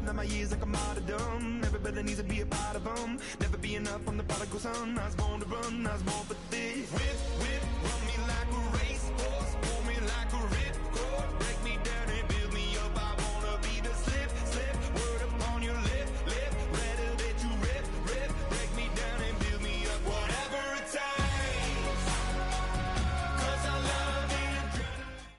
Living out my years like a martyrdom. Everybody needs to be a part of them. Never be enough, I'm the prodigal son. I was born to run, I was born for this. Whip, whip, run me like a racehorse. Pull me like a ripcord. Break me down and build me up. I wanna be the slip, slip. Word upon your lip, lip. Rather that you rip, rip. Break me down and build me up. Whatever it takes. 'Cause I love the adrenaline.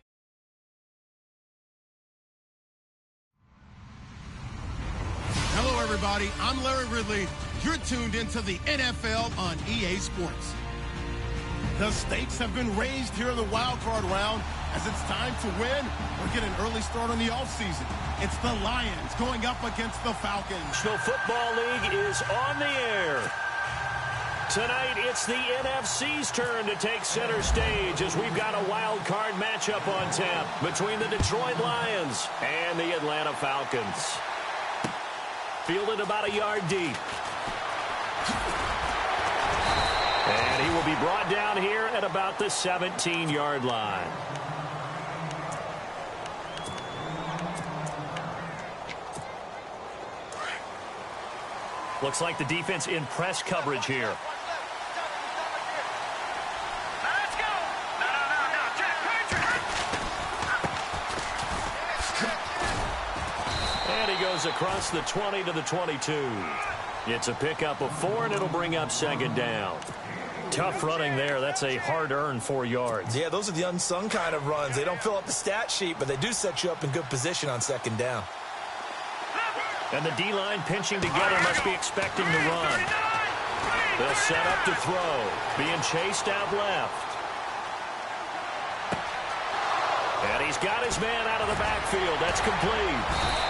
Hello, everybody. I'm Larry Ridley. You're tuned into the NFL on EA Sports. The stakes have been raised here in the wild card round as it's time to win or get an early start on the offseason. It's the Lions going up against the Falcons. National Football League is on the air. Tonight, it's the NFC's turn to take center stage as we've got a wild card matchup on tap between the Detroit Lions and the Atlanta Falcons. Fielded about a yard deep. And he will be brought down here at about the 17-yard line. Looks like the defense in press coverage here. And he goes across the 20 to the 22. It's a pickup of 4, and it'll bring up second down. Tough running there. That's a hard-earned 4 yards. Yeah, those are the unsung kind of runs. They don't fill up the stat sheet, but they do set you up in good position on second down. And the D-line pinching together must be expecting the run. They'll set up to throw. Being chased out left. And he's got his man out of the backfield. That's complete.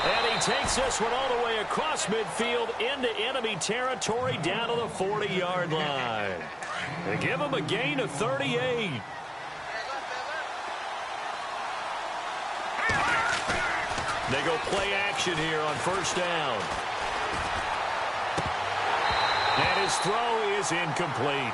And he takes this one all the way across midfield into enemy territory down to the 40-yard line. They give him a gain of 38. They go play action here on first down. And his throw is incomplete.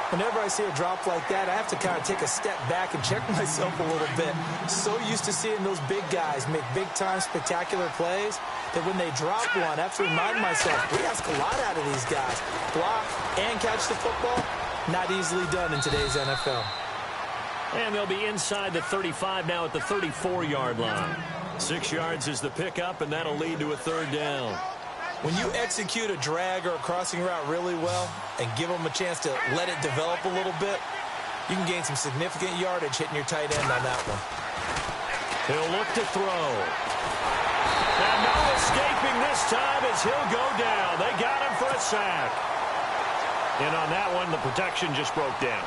Whenever I see a drop like that, I have to kind of take a step back and check myself a little bit. So used to seeing those big guys make big-time spectacular plays that when they drop one, I have to remind myself, we ask a lot out of these guys. Block and catch the football, not easily done in today's NFL. And they'll be inside the 35 now at the 34-yard line. 6 yards is the pickup, and that'll lead to a third down. When you execute a drag or a crossing route really well and give them a chance to let it develop a little bit, you can gain some significant yardage hitting your tight end on that one. He'll look to throw. And no escaping this time as he'll go down. They got him for a sack. And on that one, the protection just broke down.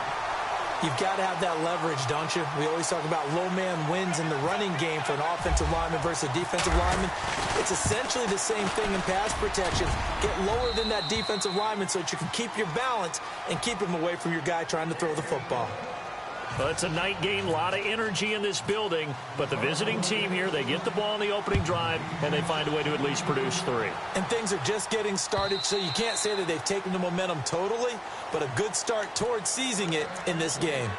You've got to have that leverage, don't you? We always talk about low man wins in the running game for an offensive lineman versus a defensive lineman. It's essentially the same thing in pass protection. Get lower than that defensive lineman so that you can keep your balance and keep him away from your guy trying to throw the football. Well, it's a night game, a lot of energy in this building, but the visiting team here, they get the ball in the opening drive, and they find a way to at least produce 3. And things are just getting started, so you can't say that they've taken the momentum totally, but a good start towards seizing it in this game.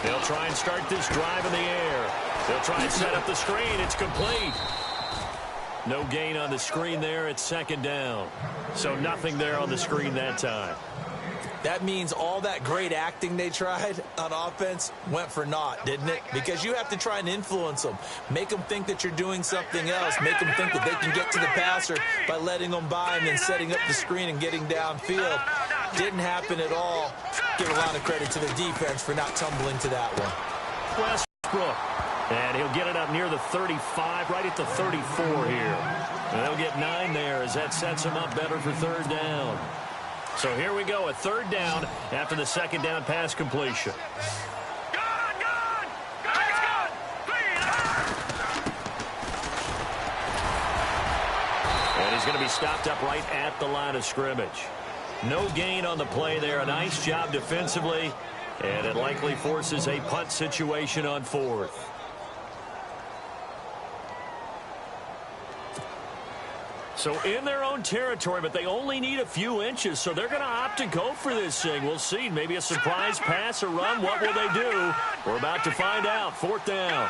They'll try and start this drive in the air. They'll try and set up the screen. It's complete. No gain on the screen there. It's second down. So nothing there on the screen that time. That means all that great acting they tried on offense went for naught, didn't it? Because you have to try and influence them. Make them think that you're doing something else. Make them think that they can get to the passer by letting them by and then setting up the screen and getting downfield. Didn't happen at all. Give a lot of credit to the defense for not tumbling to that one. Westbrook. And he'll get it up near the 35, right at the 34 here. And they'll get 9 there as that sets him up better for third down. So here we go, a third down after the second down pass completion. Good! Let's go! he's going to be stopped up right at the line of scrimmage. No gain on the play there. A nice job defensively, and it likely forces a punt situation on 4th. So in their own territory, but they only need a few inches, so they're going to opt to go for this thing. We'll see. Maybe a surprise pass or run. What will they do? We're about to find out. 4th down.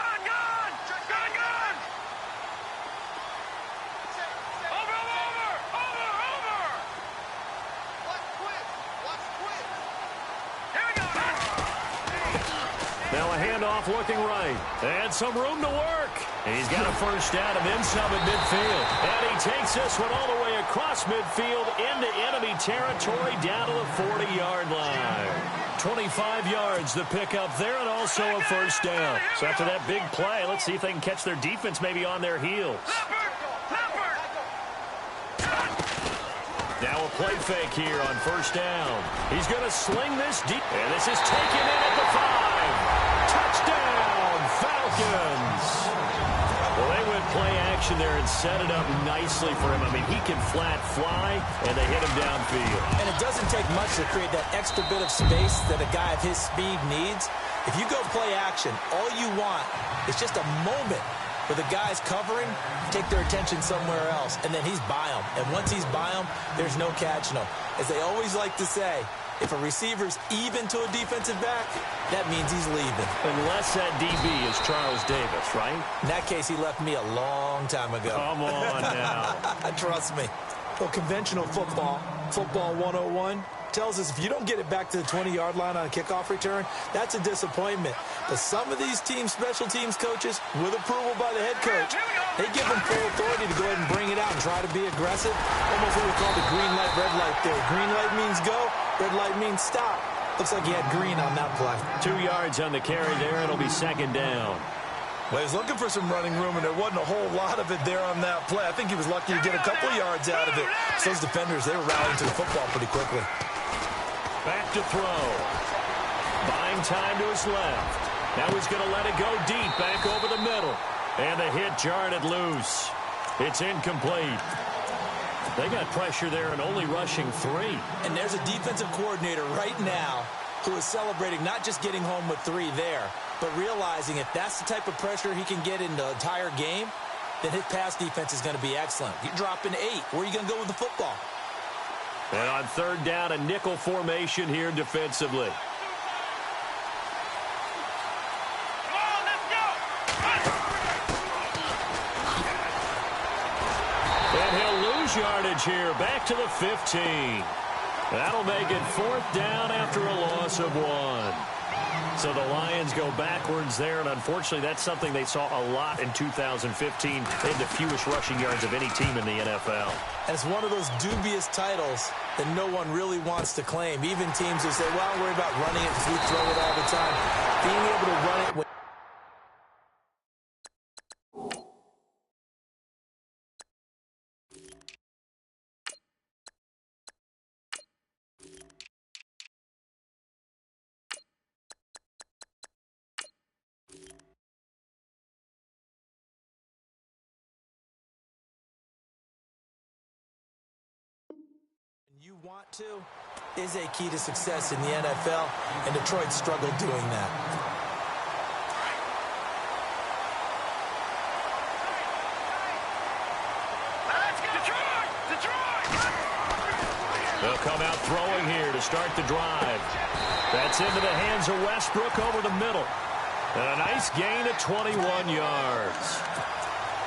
Now a handoff looking right. And some room to work. He's got a first down and then some at midfield. And he takes this one all the way across midfield into enemy territory down to the 40-yard line. 25 yards the pickup there and also a first down. So after that big play, let's see if they can catch their defense maybe on their heels. Now a play fake here on first down. He's going to sling this deep. And this is taken in at the 5. Touchdown, Falcons. Well, they went play action there and set it up nicely for him. I mean, he can flat fly, and they hit him downfield. And it doesn't take much to create that extra bit of space that a guy of his speed needs. If you go play action, all you want is just a moment where the guy's covering, take their attention somewhere else, and then he's by him. And once he's by him, there's no catching him. As they always like to say, if a receiver's even to a defensive back, that means he's leaving. Unless that DB is Charles Davis, right? In that case, he left me a long time ago. Come on now. Trust me. Well, conventional football 101, tells us if you don't get it back to the 20-yard line on a kickoff return, that's a disappointment. But some of these special teams coaches, with approval by the head coach, they give them full authority to go ahead and bring it out and try to be aggressive. Almost what we call the green light, red light theory. Green light means go, red light means stop. Looks like he had green on that play. 2 yards on the carry there. It'll be second down. Well, he's looking for some running room, and there wasn't a whole lot of it there on that play. I think he was lucky to get a couple yards out of it. So those defenders, they were rallying to the football pretty quickly. Back to throw. Buying time to his left. Now he's going to let it go deep, back over the middle. And the hit jarred it loose. It's incomplete. They got pressure there and only rushing 3. And there's a defensive coordinator right now who is celebrating not just getting home with 3 there, but realizing if that's the type of pressure he can get in the entire game, then his pass defense is going to be excellent. You're dropping 8. Where are you going to go with the football? And on third down, a nickel formation here defensively. And he'll lose yardage here, back to the 15. That'll make it 4th down after a loss of 1. So the Lions go backwards there, and unfortunately that's something they saw a lot in 2015. They had the fewest rushing yards of any team in the NFL. And it's one of those dubious titles that no one really wants to claim. Even teams who say, well, I'll worry about running it because we throw it all the time. Being able to run it when you want to is a key to success in the NFL, and Detroit struggled doing that. They'll come out throwing here to start the drive. That's into the hands of Westbrook over the middle. And a nice gain of 21 yards.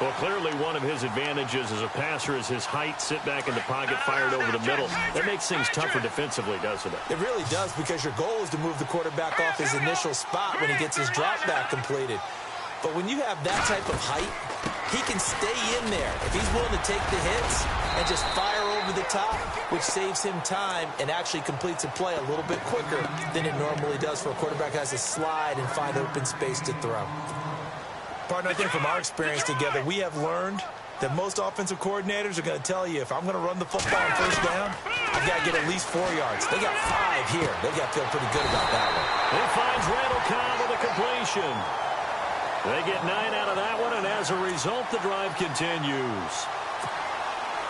Well, clearly one of his advantages as a passer is his height, sit back in the pocket, fired over the middle. That makes things tougher defensively, doesn't it? It really does, because your goal is to move the quarterback off his initial spot when he gets his drop back completed. But when you have that type of height, he can stay in there if he's willing to take the hits and just fire over the top, which saves him time and actually completes a play a little bit quicker than it normally does for a quarterback who has to slide and find open space to throw. Partner, I think from our experience together, we have learned that most offensive coordinators are going to tell you, if I'm going to run the football on first down, I've got to get at least 4 yards. They got 5 here. They've got to feel pretty good about that one. He finds Randall Cobb with a completion. They get 9 out of that one, and as a result, the drive continues.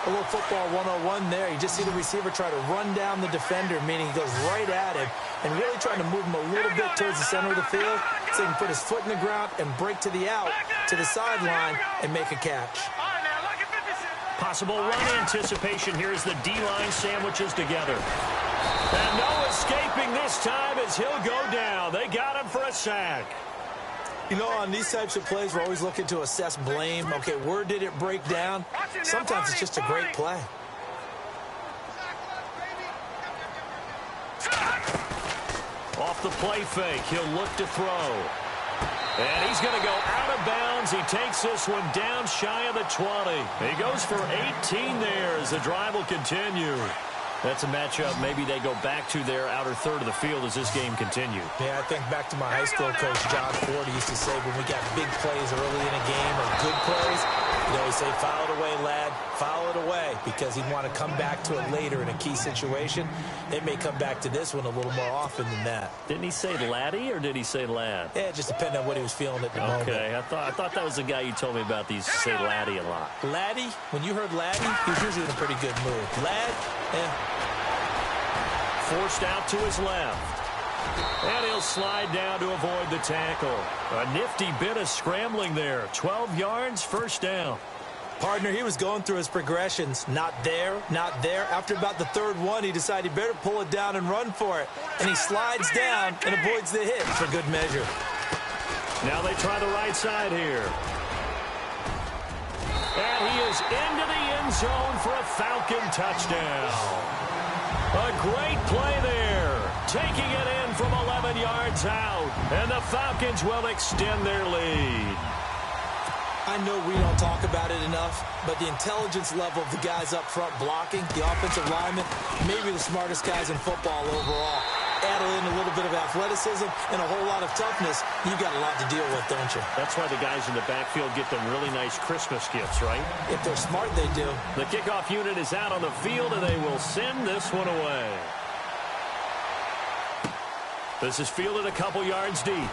A little football 101 there. You just see the receiver try to run down the defender, meaning he goes right at him and really trying to move him a little bit towards the center of the field so he can put his foot in the ground and break to the out, to the sideline, and make a catch. Possible run anticipation here as the D-line sandwiches together. And no escaping this time as he'll go down. They got him for a sack. You know, on these types of plays, we're always looking to assess blame. Okay, where did it break down? Sometimes it's just a great play. Off the play fake, he'll look to throw. And he's going to go out of bounds. He takes this one down shy of the 20. He goes for 18 there as the drive will continue. That's a matchup maybe they go back to their outer third of the field as this game continues. Yeah, I think back to my high school coach, John Ford. He used to say when we got big plays early in a game or good plays, you know, he'd say, foul it away, lad, foul it away, because he'd want to come back to it later in a key situation. They may come back to this one a little more often than that. Didn't he say laddie or did he say lad? Yeah, it just depended on what he was feeling at the moment. Okay, I thought that was the guy you told me about. He used to say laddie a lot. Laddie, when you heard laddie, he was usually in a pretty good mood. Lad, forced out to his left. And he'll slide down to avoid the tackle. A nifty bit of scrambling there. 12 yards, first down. Partner, he was going through his progressions. Not there, not there. After about the third one, he decided he better pull it down and run for it. And he slides down and avoids the hit for good measure. Now they try the right side here. And he is into the end zone for a Falcon touchdown. A great play there, taking it in from 11 yards out, and the Falcons will extend their lead. I know we don't talk about it enough, but the intelligence level of the guys up front blocking, the offensive linemen, maybe the smartest guys in football overall. Add in a little bit of athleticism and a whole lot of toughness, you've got a lot to deal with, don't you? That's why the guys in the backfield get them really nice Christmas gifts, right? If they're smart, they do. The kickoff unit is out on the field, and they will send this one away. This is fielded a couple yards deep.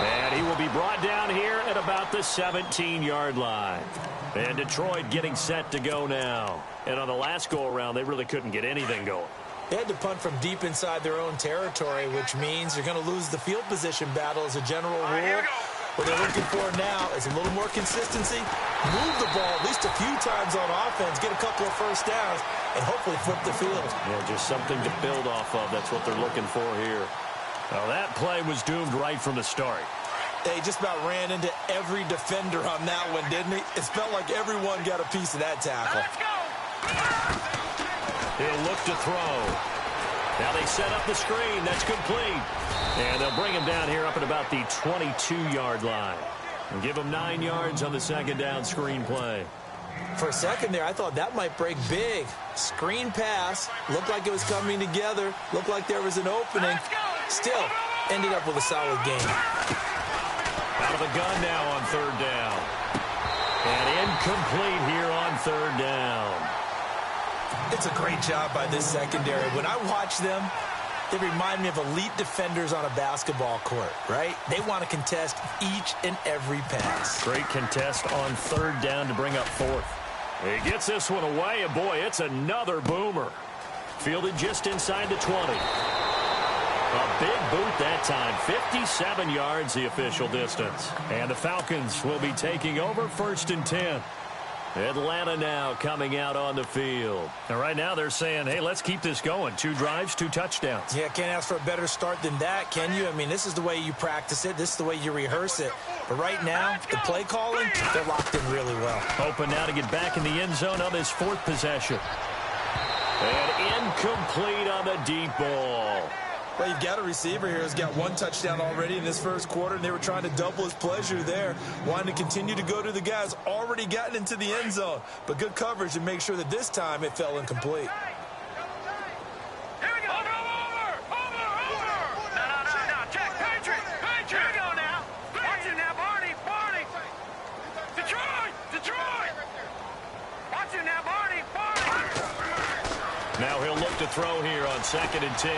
And he will be brought down here at about the 17-yard line. And Detroit getting set to go now. And on the last go-around, they really couldn't get anything going. They had to punt from deep inside their own territory, which means you're going to lose the field position battle as a general rule. What they're looking for now is a little more consistency, move the ball at least a few times on offense, get a couple of first downs, and hopefully flip the field. Yeah, just something to build off of. That's what they're looking for here. Now, that play was doomed right from the start. They just about ran into every defender on that one, didn't he? It felt like everyone got a piece of that tackle. Let's go. He'll look to throw. Now they set up the screen. That's complete. And they'll bring him down here up at about the 22-yard line. And give him 9 yards on the second down screen play. For a second there, I thought that might break big. Screen pass. Looked like it was coming together. Looked like there was an opening. Still, ended up with a solid game. Out of the gun now on third down. And incomplete here on third down. It's a great job by this secondary. When I watch them, they remind me of elite defenders on a basketball court, right? They want to contest each and every pass. Great contest on third down to bring up fourth. He gets this one away, and boy, it's another boomer. Fielded just inside the 20. A big boot that time. 57 yards the official distance. And the Falcons will be taking over 1st and 10. Atlanta now coming out on the field. And right now they're saying, hey, let's keep this going. 2 drives, 2 touchdowns. Yeah, can't ask for a better start than that, can you? I mean, this is the way you practice it. This is the way you rehearse it. But right now, the play calling, they're locked in really well. Open now to get back in the end zone on this 4th possession. And incomplete on the deep ball. Well, you've got a receiver here who's got 1 touchdown already in this first quarter, and they were trying to double his pleasure there, wanting to continue to go to the guys already gotten into the end zone. But good coverage to make sure that this time it fell incomplete. Here we go. Over. No. Check. Patriot. Here we go now. Watch it now, Barney. Detroit. Watch it now, Barney. Now he'll look to throw here on 2nd and 10.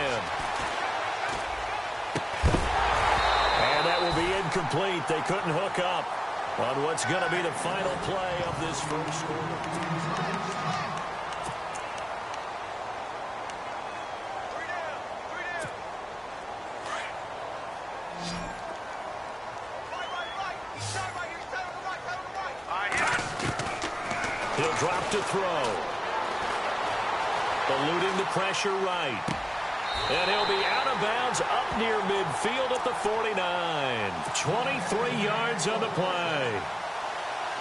And that will be incomplete. They couldn't hook up. On what's going to be the final play of this first quarter. He'll drop to throw. Eluding the pressure right. And he'll be out of bounds up near midfield at the 49. 23 yards on the play.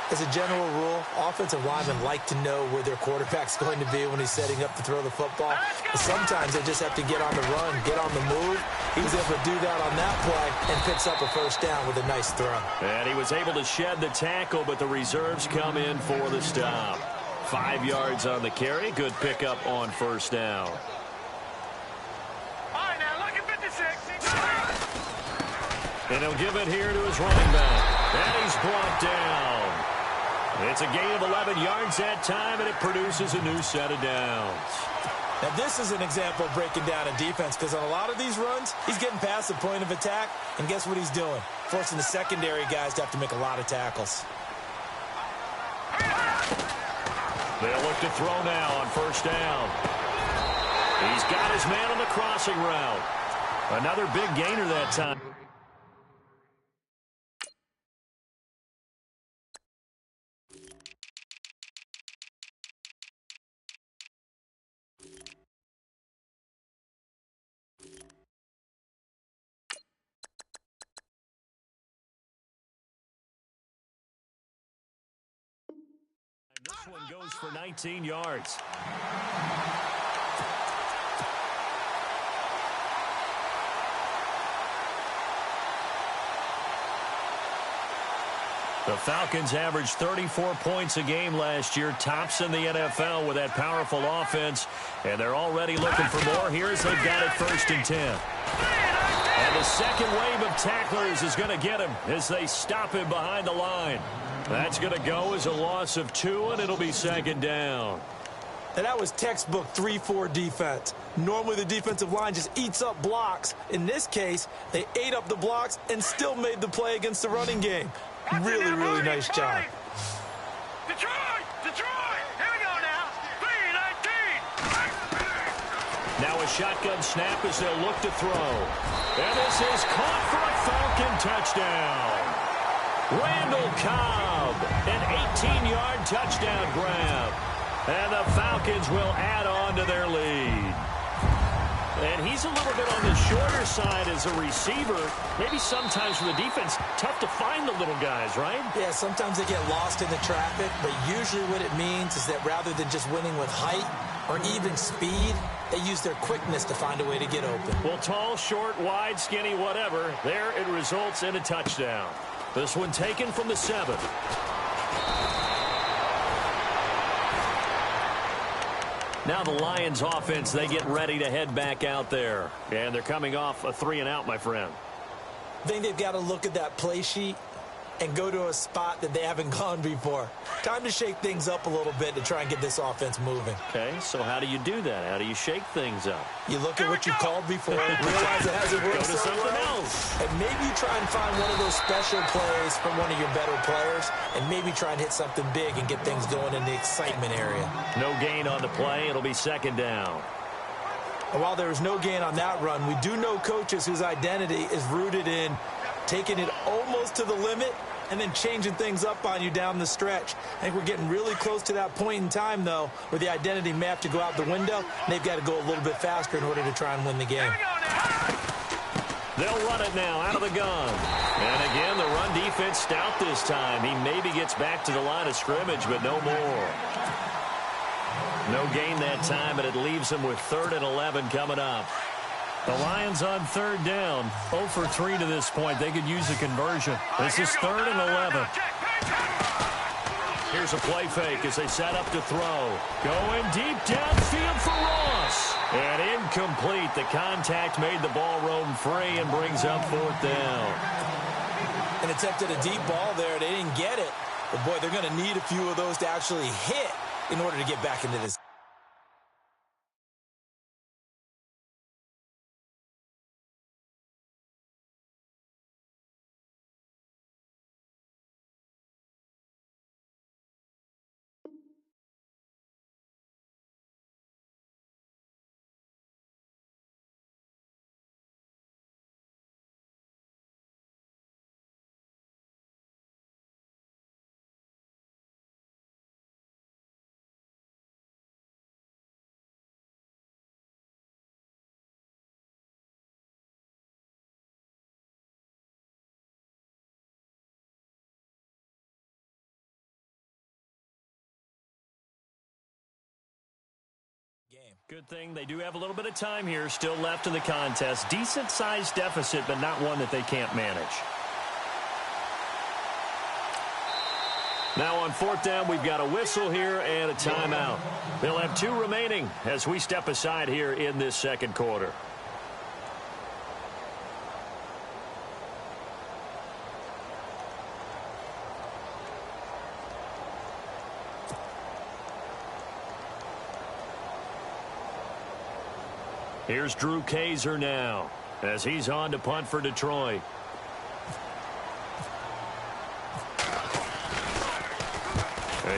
As a general rule, offensive linemen like to know where their quarterback's going to be when he's setting up to throw the football. But sometimes they just have to get on the run, get on the move. He was able to do that on that play and picks up a first down with a nice throw. And he was able to shed the tackle, but the reserves come in for the stop. 5 yards on the carry. Good pickup on first down. All right, now look at 56. And he'll give it here to his running back. And he's brought down. It's a gain of 11 yards that time, and it produces a new set of downs. Now, this is an example of breaking down a defense, because on a lot of these runs, he's getting past the point of attack, and guess what he's doing? Forcing the secondary guys to have to make a lot of tackles. They'll look to throw now on first down. He's got his man on the crossing route. Another big gainer that time. This one goes for 19 yards. The Falcons averaged 34 points a game last year, tops in the NFL with that powerful offense, and they're already looking for more. Here's they've got it 1st and 10. And the second wave of tacklers is going to get him as they stop him behind the line. That's going to go as a loss of 2, and it'll be 2nd down. And that was textbook 3-4 defense. Normally the defensive line just eats up blocks. In this case, they ate up the blocks and still made the play against the running game. Really, really nice job. Detroit! Detroit! Here we go now. 3-19. Now a shotgun snap as they'll look to throw. And this is caught for a Falcon touchdown. Randall Cobb, an 18-yard touchdown grab. And the Falcons will add on to their lead. And he's a little bit on the shorter side as a receiver. Maybe sometimes for the defense, tough to find the little guys, right? Yeah, sometimes they get lost in the traffic, but usually what it means is that rather than just winning with height or even speed, they use their quickness to find a way to get open. Well, tall, short, wide, skinny, whatever, there it results in a touchdown. This one taken from the 7. Now the Lions offense, they get ready to head back out there. And they're coming off a 3-and-out, my friend. I think they've got to look at that play sheet and go to a spot that they haven't gone before. Time to shake things up a little bit to try and get this offense moving. Okay, so how do you do that? How do you shake things up? You look at what you called before, realize it hasn't worked Go to so something well, else. and maybe you try and find one of those special plays from one of your better players, and maybe try and hit something big and get things going in the excitement area. No gain on the play. It'll be 2nd down. And while there is no gain on that run, we do know coaches whose identity is rooted in taking it almost to the limit and then changing things up on you down the stretch. I think we're getting really close to that point in time, though, where the identity may have to go out the window, and they've got to go a little bit faster in order to try and win the game. They'll run it now out of the gun. And again, the run defense stout this time. He maybe gets back to the line of scrimmage, but no more. No gain that time, and it leaves them with 3rd and 11 coming up. The Lions on 3rd down. 0 for 3 to this point. They could use a conversion. This is 3rd and 11. Here's a play fake as they set up to throw. Going deep downfield for Ross. And incomplete. The contact made the ball roam free and brings up 4th down. And attempted a deep ball there. They didn't get it. But, boy, they're going to need a few of those to actually hit in order to get back into this Good thing they do have a little bit of time here still left in the contest. Decent-sized deficit, but not one that they can't manage. Now on fourth down, we've got a whistle here and a timeout. They'll have 2 remaining as we step aside here in this second quarter. Here's Drew Kaiser now as he's on to punt for Detroit.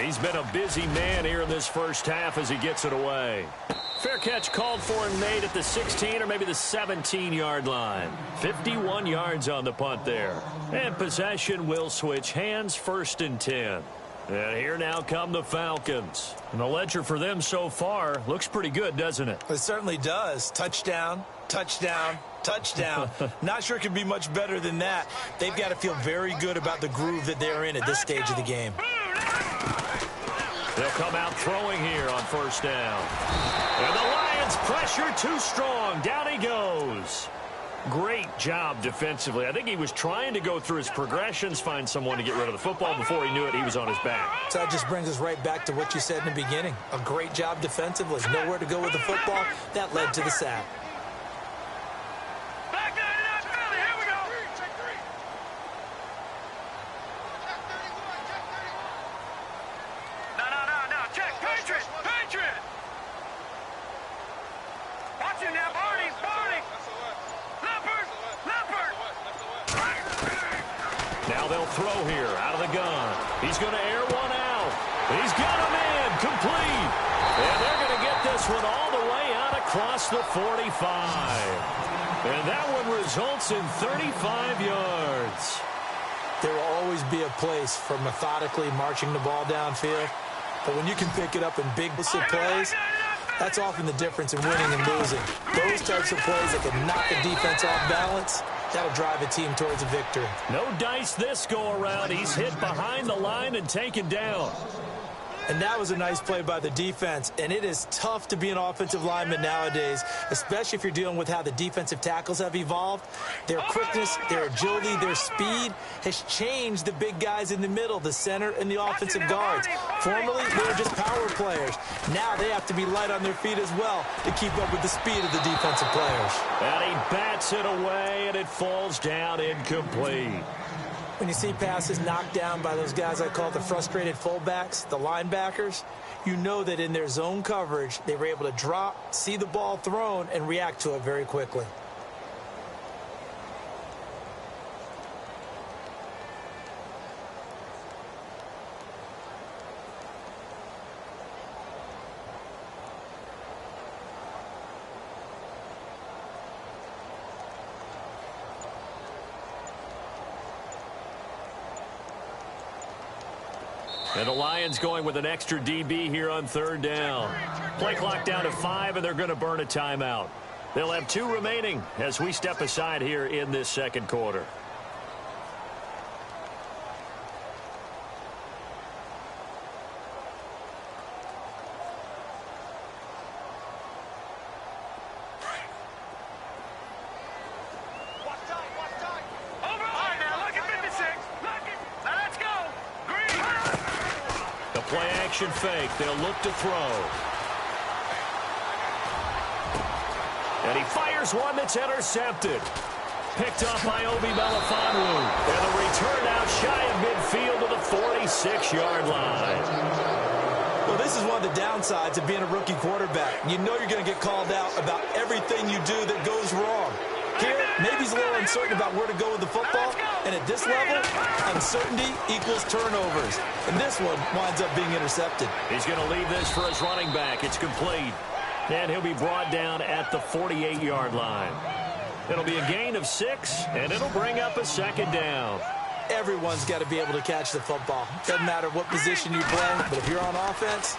He's been a busy man here in this first half as he gets it away. Fair catch called for and made at the 16 or maybe the 17-yard line. 51 yards on the punt there. And possession will switch hands, 1st and 10. And here now come the Falcons. And the ledger for them so far looks pretty good, doesn't it? It certainly does. Touchdown, touchdown, touchdown. Not sure it could be much better than that. They've got to feel very good about the groove that they're in at this stage of the game. They'll come out throwing here on 1st down. And the Lions pressure too strong. Down he goes. Great job defensively. I think he was trying to go through his progressions, find someone to get rid of the football. Before he knew it, he was on his back. So that just brings us right back to what you said in the beginning. A great job defensively. Nowhere to go with the football. That led to the sack. Now they'll throw here out of the gun. He's going to air one out. He's got him in, complete. And they're going to get this one all the way out across the 45. And that one results in 35 yards. There will always be a place for methodically marching the ball downfield. But when you can pick it up in big plays, that's often the difference in winning and losing. Those types of plays that can knock a defense off balance, that'll drive a team towards a victory. No dice this go-around. He's hit behind the line and taken down. And that was a nice play by the defense. And it is tough to be an offensive lineman nowadays, especially if you're dealing with how the defensive tackles have evolved. Their quickness, their agility, their speed has changed the big guys in the middle, the center, and the offensive guards. Formerly, they were just power players. Now they have to be light on their feet as well to keep up with the speed of the defensive players. And he bats it away, and it falls down incomplete. When you see passes knocked down by those guys I call the frustrated fullbacks, the linebackers, you know that in their zone coverage, they were able to drop, see the ball thrown, and react to it very quickly. And the Lions going with an extra DB here on 3rd down. Play clock down to 5, and they're going to burn a timeout. They'll have 2 remaining as we step aside here in this second quarter. Play action fake. They'll look to throw. And he fires one that's intercepted. Picked up by Obi Melifonwu. And the return out shy of midfield to the 46-yard line. Well, this is one of the downsides of being a rookie quarterback. You know you're going to get called out about everything you do that goes wrong. Here, maybe he's a little uncertain about where to go with the football. And at this level, uncertainty equals turnovers. And this one winds up being intercepted. He's going to leave this for his running back. It's complete. And he'll be brought down at the 48-yard line. It'll be a gain of 6, and it'll bring up a 2nd down. Everyone's got to be able to catch the football. Doesn't matter what position you play, but if you're on offense,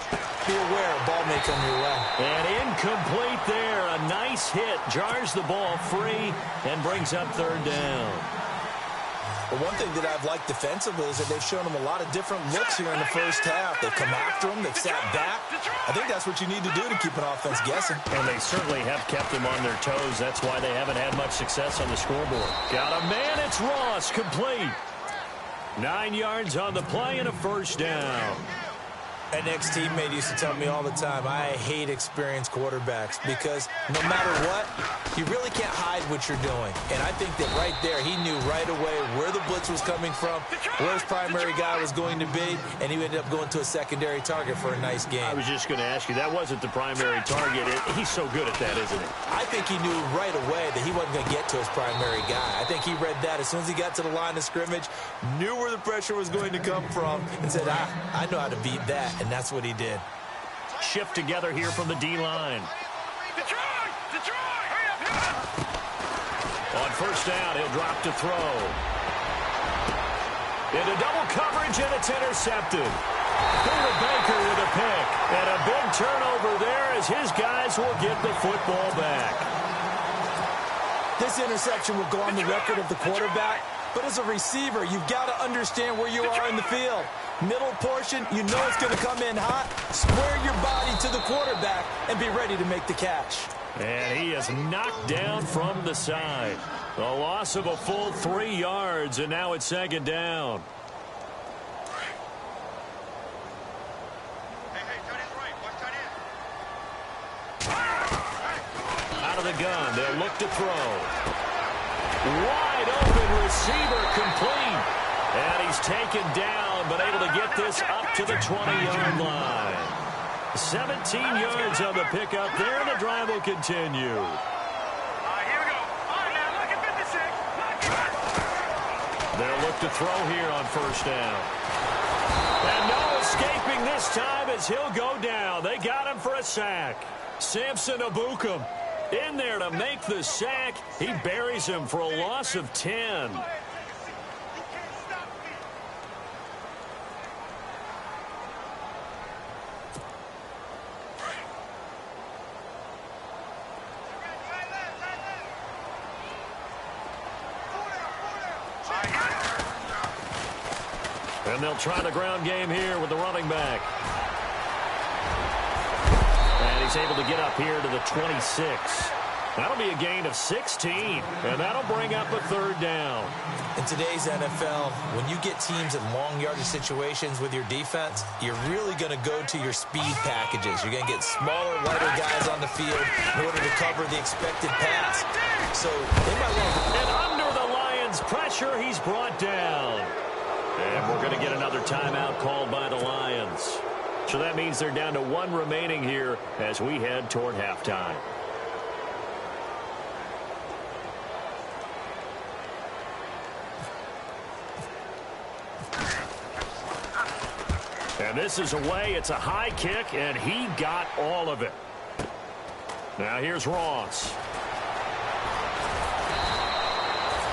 be aware a ball may come your way. And incomplete there. A nice hit. Jars the ball free and brings up 3rd down. But one thing that I've liked defensively is that they've shown him a lot of different looks here in the first half. They've come after him. They've sat back. I think that's what you need to do to keep an offense guessing. And they certainly have kept them on their toes. That's why they haven't had much success on the scoreboard. Got a man. It's Ross, complete. 9 yards on the play and a first down. An ex-teammate used to tell me all the time, I hate experienced quarterbacks because no matter what, you really can't hide what you're doing. And I think that right there, he knew right away where the blitz was coming from, where his primary guy was going to be, and he ended up going to a secondary target for a nice game. I was just going to ask you, that wasn't the primary target. He's so good at that, isn't he? I think he knew right away that he wasn't going to get to his primary guy. I think he read that as soon as he got to the line of scrimmage, knew where the pressure was going to come from, and said, I know how to beat that. And that's what he did. Shift together here from the D-line. On first down, he'll drop to throw. Into double coverage, and it's intercepted. Buda Baker with a pick. And a big turnover there as his guys will get the football back. This interception will go on the record of the quarterback. But as a receiver, you've got to understand where you are in the field. Middle portion, you know it's going to come in hot. Square your body to the quarterback and be ready to make the catch. And he is knocked down from the side. A loss of a full 3 yards, and now it's second down. Out of the gun, they'll look to throw. Wide open receiver, complete. And he's taken down, but able to get this up to the 20-yard line. 17 yards on the pickup there, and the drive will continue. Here we go. All right, now look at 56. They'll look to throw here on first down. And no escaping this time as he'll go down. They got him for a sack. Samson Abukum in there to make the sack. He buries him for a loss of 10. And they'll try the ground game here with the running back. And he's able to get up here to the 26. That'll be a gain of 16. And that'll bring up a third down. In today's NFL, when you get teams in long yardage situations with your defense, you're really going to go to your speed packages. You're going to get smaller, lighter guys on the field in order to cover the expected pass. So they might want to... And under the Lions' pressure, he's brought down. And we're going to get another timeout called by the Lions. So that means they're down to 1 remaining here as we head toward halftime. And this is away. It's a high kick, and he got all of it. Now here's Ross.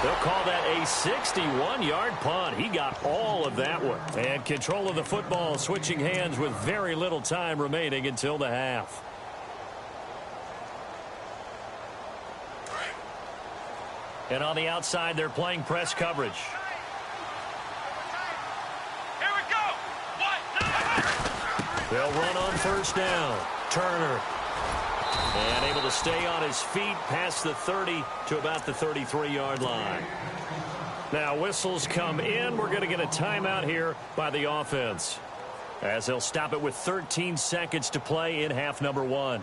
They'll call that a 61-yard punt. He got all of that one. And control of the football switching hands with very little time remaining until the half. And on the outside, they're playing press coverage. Here we go. They'll run on first down. Turner. And able to stay on his feet past the 30 to about the 33-yard line. Now whistles come in. We're going to get a timeout here by the offense, as they'll stop it with 13 seconds to play in half number 1.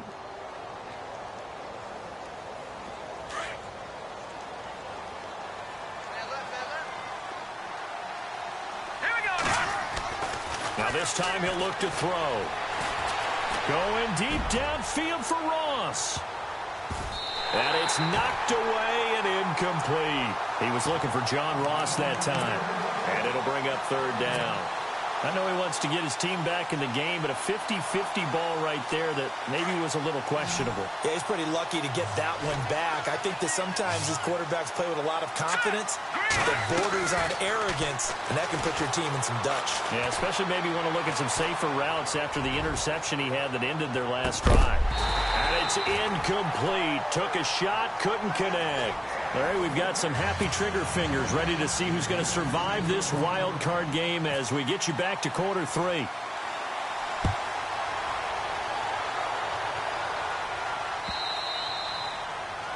Here we go. Now this time he'll look to throw. Going deep downfield for Ross. And it's knocked away and incomplete. He was looking for John Ross that time. And it'll bring up third down. I know he wants to get his team back in the game, but a 50-50 ball right there that maybe was a little questionable. Yeah, he's pretty lucky to get that one back. I think that sometimes his quarterbacks play with a lot of confidence that borders on arrogance, and that can put your team in some Dutch. Yeah, especially maybe want to look at some safer routes after the interception he had that ended their last drive. And it's incomplete. Took a shot, couldn't connect. All right, we've got some happy trigger fingers ready to see who's going to survive this wild card game as we get you back to quarter 3.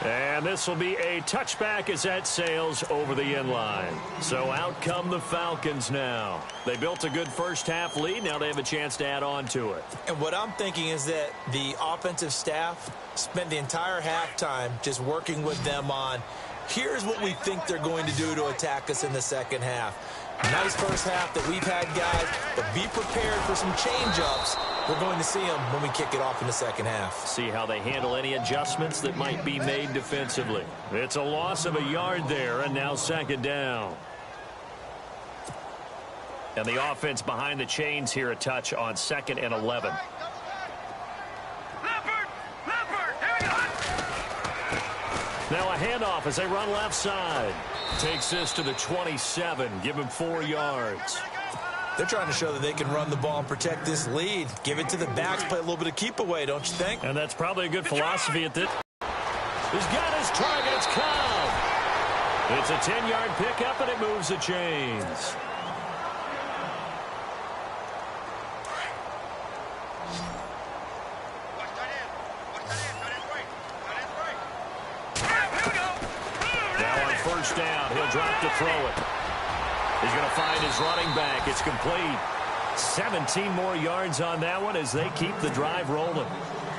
And this will be a touchback as that sails over the end line. So out come the Falcons now. They built a good first half lead. Now they have a chance to add on to it. And what I'm thinking is that the offensive staff spent the entire halftime just working with them on, here's what we think they're going to do to attack us in the second half. Nice first half that we've had, guys, but be prepared for some change-ups. We're going to see them when we kick it off in the second half. See how they handle any adjustments that might be made defensively. It's a loss of a yard there, and now second down. And the offense behind the chains here a touch on 2nd and 11. Now a handoff as they run left side. Takes this to the 27. Give him 4 yards. They're trying to show that they can run the ball and protect this lead. Give it to the backs, play a little bit of keep away, don't you think? And that's probably a good philosophy at this. He's got his target. It's Cobb. It's a 10-yard pickup, and it moves the chains. Now on first down, he'll drop to throw it. He's going to find his running back. It's complete. 17 more yards on that one as they keep the drive rolling.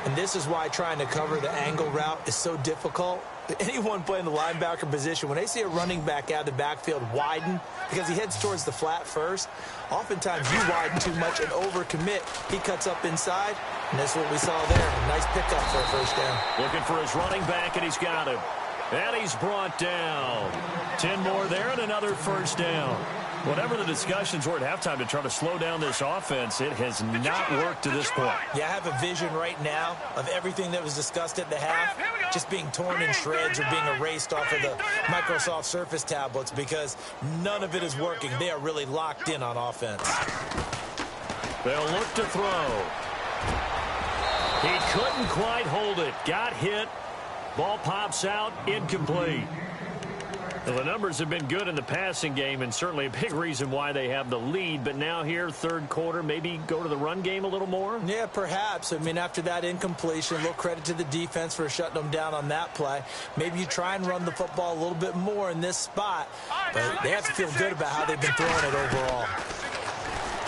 And this is why trying to cover the angle route is so difficult. Anyone playing the linebacker position, when they see a running back out of the backfield widen because he heads towards the flat first, oftentimes you widen too much and overcommit. He cuts up inside, and that's what we saw there. Nice pickup for a first down. Looking for his running back, and he's got him. And he's brought down. 10 more there and another first down. Whatever the discussions were at halftime to try to slow down this offense, it has not worked to this point. Yeah, I have a vision right now of everything that was discussed at the half just being torn in shreds or being erased off of the Microsoft Surface tablets because none of it is working. They are really locked in on offense. They'll look to throw. He couldn't quite hold it. Got hit. Ball pops out, incomplete. Well, the numbers have been good in the passing game and certainly a big reason why they have the lead. But now here, third quarter, maybe go to the run game a little more? Yeah, perhaps. I mean, after that incompletion, a little credit to the defense for shutting them down on that play. Maybe you try and run the football a little bit more in this spot. But they have to feel good about how they've been throwing it overall.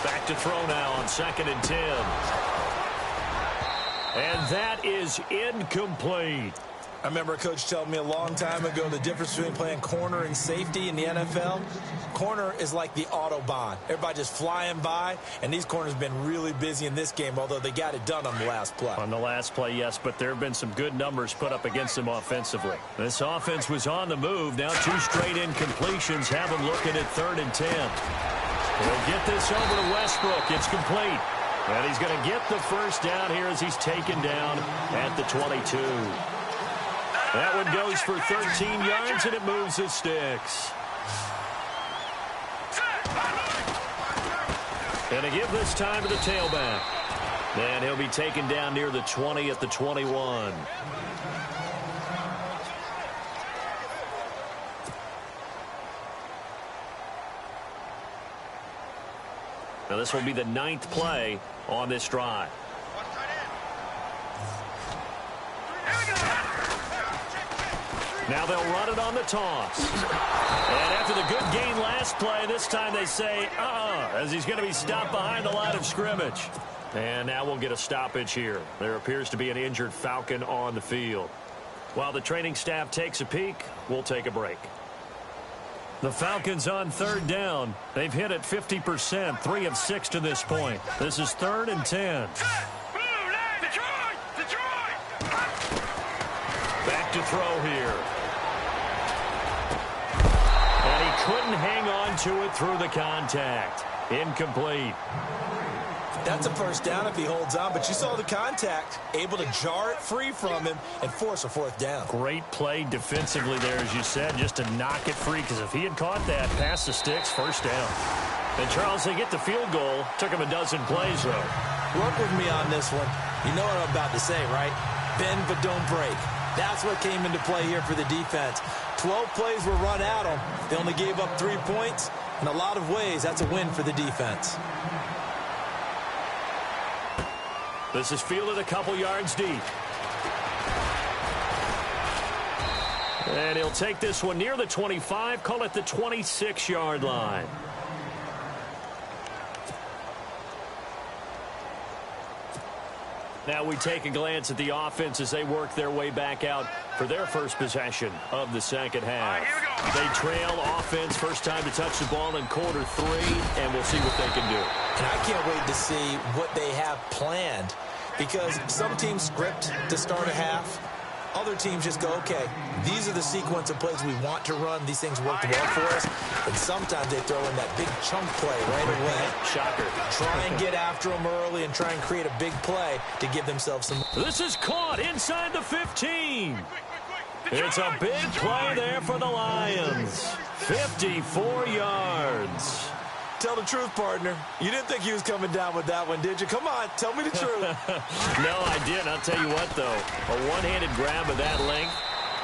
Back to throw now on 2nd and 10. And that is incomplete. I remember a coach telling me a long time ago the difference between playing corner and safety in the NFL. Corner is like the Autobahn. Everybody just flying by, and these corners have been really busy in this game, although they got it done on the last play. On the last play, yes, but there have been some good numbers put up against them offensively. This offense was on the move. Now 2 straight incompletions have them looking at 3rd and 10. He'll get this over to Westbrook. It's complete. And he's going to get the first down here as he's taken down at the 22. That one goes for 13 yards, and it moves the sticks. And to give this time to the tailback. And he'll be taken down near the 20 at the 21. Now this will be the 9th play on this drive. Now they'll run it on the toss. And after the good gain last play, this time they say, as he's going to be stopped behind the line of scrimmage. And now we'll get a stoppage here. There appears to be an injured Falcon on the field. While the training staff takes a peek, we'll take a break. The Falcons on 3rd down. They've hit it 50%, 3 of 6 to this point. This is 3rd and 10. Back to throw here. And he couldn't hang on to it through the contact. Incomplete. That's a first down if he holds on, but you saw the contact, able to jar it free from him and force a 4th down. Great play defensively there, as you said, just to knock it free, because if he had caught that, past the sticks, first down. And, Charles, they get the field goal. Took him a dozen plays, though. Work with me on this one. You know what I'm about to say, right? Bend but don't break. That's what came into play here for the defense. 12 plays were run at them. They only gave up 3 points. In a lot of ways, that's a win for the defense. This is fielded a couple yards deep. And he'll take this one near the 25, call it the 26-yard line. Now we take a glance at the offense as they work their way back out for their first possession of the second half. They trail offense, first time to touch the ball in quarter 3, and we'll see what they can do. And I can't wait to see what they have planned, because some teams script to start a half. Other teams just go, okay, these are the sequence of plays we want to run. These things worked well for us. And sometimes they throw in that big chunk play right away. Shocker. Try and get after them early and try and create a big play to give themselves some. This is caught inside the 15. It's a big play there for the Lions. 54 yards. Tell the truth, partner. You didn't think he was coming down with that one, did you? Come on, tell me the truth. No, I didn't. I'll tell you what, though. A one-handed grab of that length.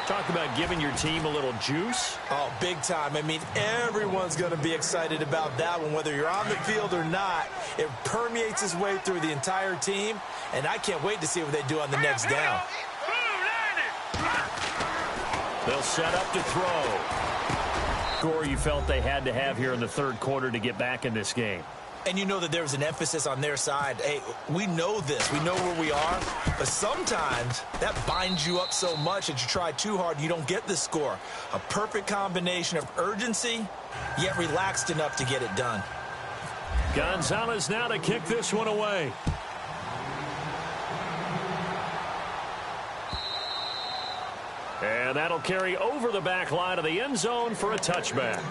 Talk about giving your team a little juice. Oh, big time. I mean, everyone's going to be excited about that one, whether you're on the field or not. It permeates its way through the entire team, and I can't wait to see what they do on the next down. They'll set up to throw. Score you felt they had to have here in the third quarter to get back in this game. And you know that there was an emphasis on their side. Hey, we know this. We know where we are. But sometimes that binds you up so much that you try too hard and you don't get the score. A perfect combination of urgency, yet relaxed enough to get it done. Gonzalez now to kick this one away. And that'll carry over the back line of the end zone for a touchback.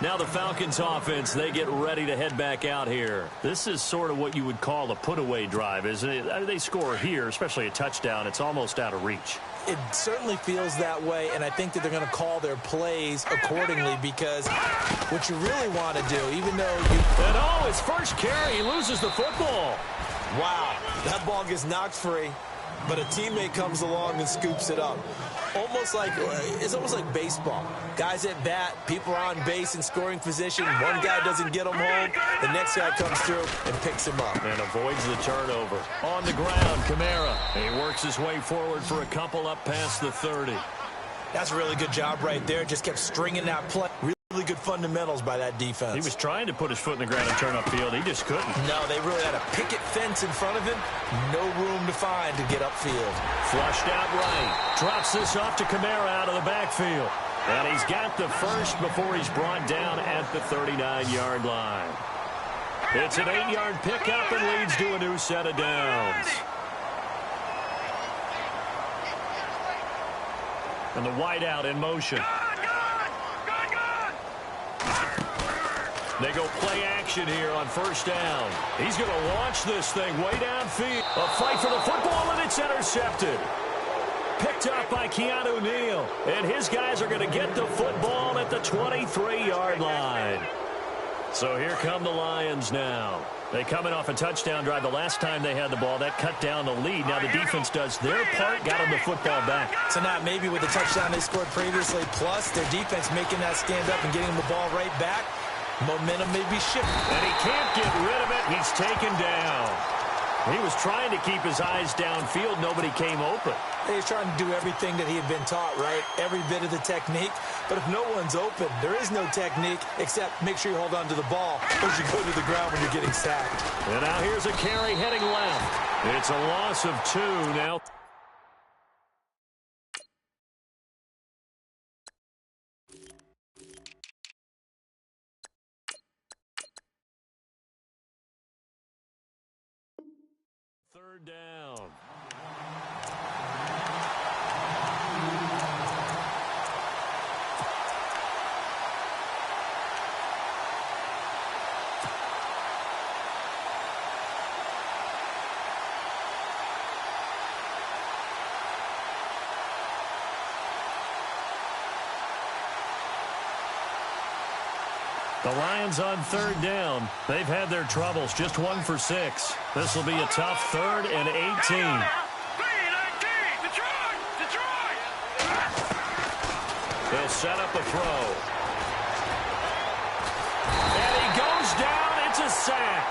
Now the Falcons offense, they get ready to head back out here. This is sort of what you would call a put-away drive, isn't it? They score here, especially a touchdown. It's almost out of reach. It certainly feels that way, and I think that they're going to call their plays accordingly, because what you really want to do, even though you... And oh, his first carry, he loses the football. Wow, that ball gets knocked free, but a teammate comes along and scoops it up. It's almost like baseball. Guys at bat, people are on base in scoring position. One guy doesn't get him home. The next guy comes through and picks him up. And avoids the turnover. On the ground, Kamara. He works his way forward for a couple up past the 30. That's a really good job right there. Just kept stringing that play. Really good fundamentals by that defense. He was trying to put his foot in the ground and turn upfield. He just couldn't. No, they really had a picket fence in front of him. No room to find to get upfield. Flushed out right. Drops this off to Kamara out of the backfield. And he's got the first before he's brought down at the 39-yard line. It's an 8-yard pickup and leads to a new set of downs. And the wideout in motion. They go play action here on first down. He's going to launch this thing way downfield. A fight for the football, and it's intercepted. Picked up by Keanu Neal. And his guys are going to get the football at the 23-yard line. So here come the Lions now. They come in off a touchdown drive the last time they had the ball. That cut down the lead. Now the defense does their part, got them the football back. Tonight, maybe with the touchdown they scored previously, plus their defense making that stand up and getting the ball right back, momentum may be shifting. And he can't get rid of it. He's taken down. He was trying to keep his eyes downfield. Nobody came open. He was trying to do everything that he had been taught, right? Every bit of the technique. But if no one's open, there is no technique except make sure you hold on to the ball as you go to the ground when you're getting sacked. And now here's a carry heading left. It's a loss of 2 now. Third down. The Lions on third down. They've had their troubles, just 1 for 6. This will be a tough 3rd and 18. They'll set up a throw. And he goes down. It's a sack.